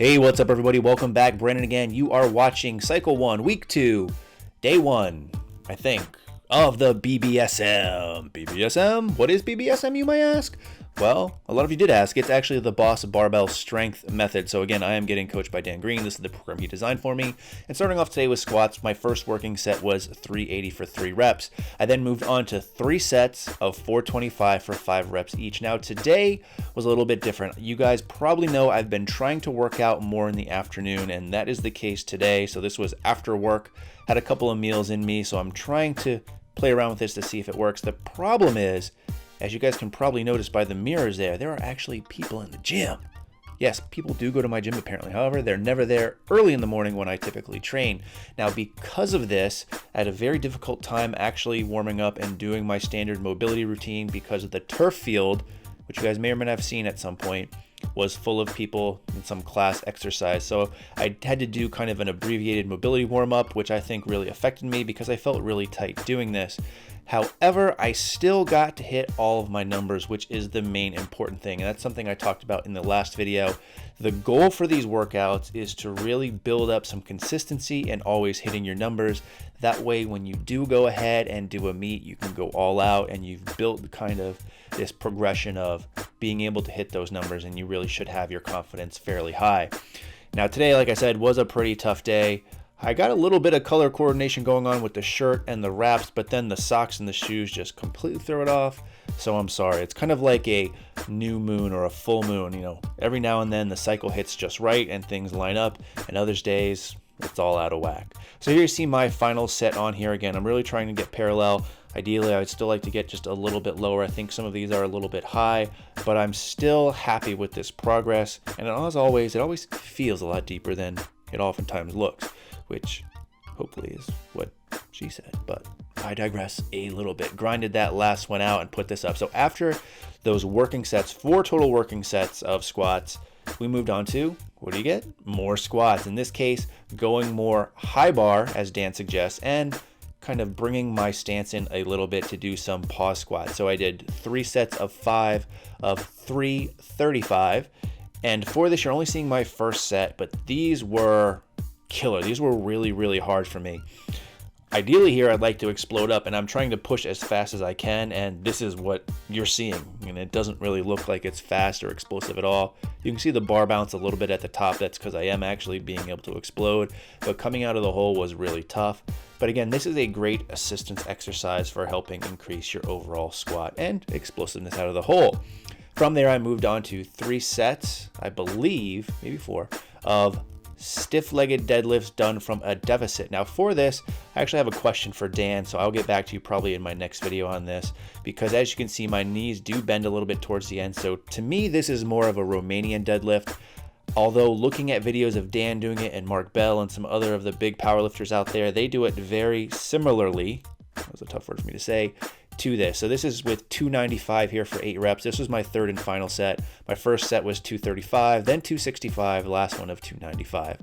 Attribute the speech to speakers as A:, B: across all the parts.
A: Hey, what's up everybody? Welcome back. Brandon again. You are watching Cycle 1, Week 2, Day 1, I think, of the BBSM. BBSM? What is BBSM, you might ask? Well, a lot of you did ask. It's actually the Boss Barbell Strength Method. So again, I am getting coached by Dan Green. This is the program he designed for me. And starting off today with squats, my first working set was 380 for 3 reps. I then moved on to 3 sets of 425 for 5 reps each. Now today was a little bit different. You guys probably know I've been trying to work out more in the afternoon, and that is the case today. So this was after work, had a couple of meals in me, so I'm trying to play around with this to see if it works. The problem is, as you guys can probably notice by the mirrors there are actually people in the gym. Yes, people do go to my gym apparently. However, they're never there early in the morning when I typically train. Now, because of this, I had a very difficult time actually warming up and doing my standard mobility routine because of the turf field, which you guys may or may not have seen at some point, was full of people in some class exercise. So I had to do kind of an abbreviated mobility warm-up, which I think really affected me because I felt really tight doing this. However, I still got to hit all of my numbers, which is the main important thing. And that's something I talked about in the last video. The goal for these workouts is to really build up some consistency and always hitting your numbers. That way, when you do go ahead and do a meet, you can go all out and you've built kind of this progression of being able to hit those numbers, and you really should have your confidence fairly high. Now today, like I said, was a pretty tough day. I got a little bit of color coordination going on with the shirt and the wraps, but then the socks and the shoes just completely throw it off. So I'm sorry. It's kind of like a new moon or a full moon. You know, every now and then the cycle hits just right and things line up, and others days it's all out of whack. So here you see my final set on here. Again, I'm really trying to get parallel. Ideally, I would still like to get just a little bit lower. I think some of these are a little bit high, but I'm still happy with this progress. And as always, it always feels a lot deeper than it oftentimes looks, which hopefully is what she said, but I digress a little bit. Grinded that last one out and put this up. So after those working sets, 4 total working sets of squats, we moved on to, what do you get? More squats. In this case, going more high bar, as Dan suggests, and kind of bringing my stance in a little bit to do some pause squats. So I did 3 sets of 5 of 335. And for this, you're only seeing my first set, but these were killer. These were really, really hard for me. Ideally here, I'd like to explode up, and I'm trying to push as fast as I can, and this is what you're seeing. And it doesn't really look like it's fast or explosive at all. You can see the bar bounce a little bit at the top. That's because I am actually being able to explode, but coming out of the hole was really tough. But again, this is a great assistance exercise for helping increase your overall squat and explosiveness out of the hole. From there, I moved on to 3 sets, I believe, maybe 4, of stiff-legged deadlifts done from a deficit. Now for this, I actually have a question for Dan, so I'll get back to you probably in my next video on this, because as you can see, my knees do bend a little bit towards the end. So to me, this is more of a Romanian deadlift. Although looking at videos of Dan doing it and Mark Bell and some other of the big powerlifters out there, they do it very similarly. That was a tough word for me to say. To this. So this is with 295 here for 8 reps. This was my third and final set. My first set was 235, then 265, the last one of 295.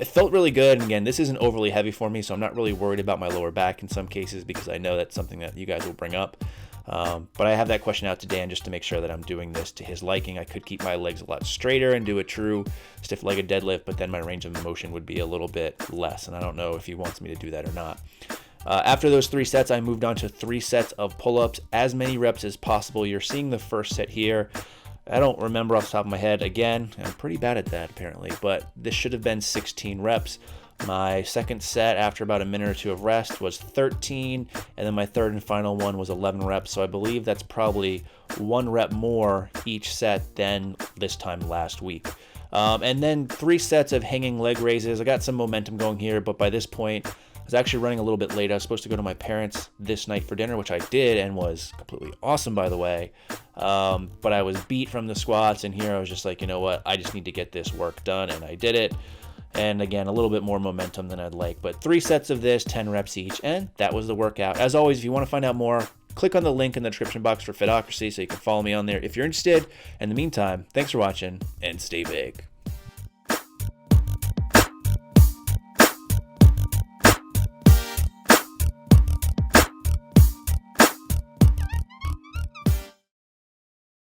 A: It felt really good. And again, this isn't overly heavy for me, so I'm not really worried about my lower back in some cases because I know that's something that you guys will bring up. But I have that question out to Dan just to make sure that I'm doing this to his liking. I could keep my legs a lot straighter and do a true stiff-legged deadlift, but then my range of motion would be a little bit less. And I don't know if he wants me to do that or not. After those 3 sets, I moved on to 3 sets of pull-ups, as many reps as possible. You're seeing the first set here. I don't remember off the top of my head. Again, I'm pretty bad at that apparently, but this should have been 16 reps. My second set, after about a minute or 2 of rest, was 13, and then my third and final one was 11 reps. So I believe that's probably 1 rep more each set than this time last week. And then 3 sets of hanging leg raises. I got some momentum going here, but by this point, I was actually running a little bit late. I was supposed to go to my parents this night for dinner, which I did and was completely awesome, by the way. But I was beat from the squats, and here I was just like, you know what? I just need to get this work done, and I did it. And again, a little bit more momentum than I'd like. But 3 sets of this, 10 reps each, and that was the workout. As always, if you want to find out more, click on the link in the description box for Fitocracy so you can follow me on there if you're interested. In the meantime, thanks for watching, and stay big.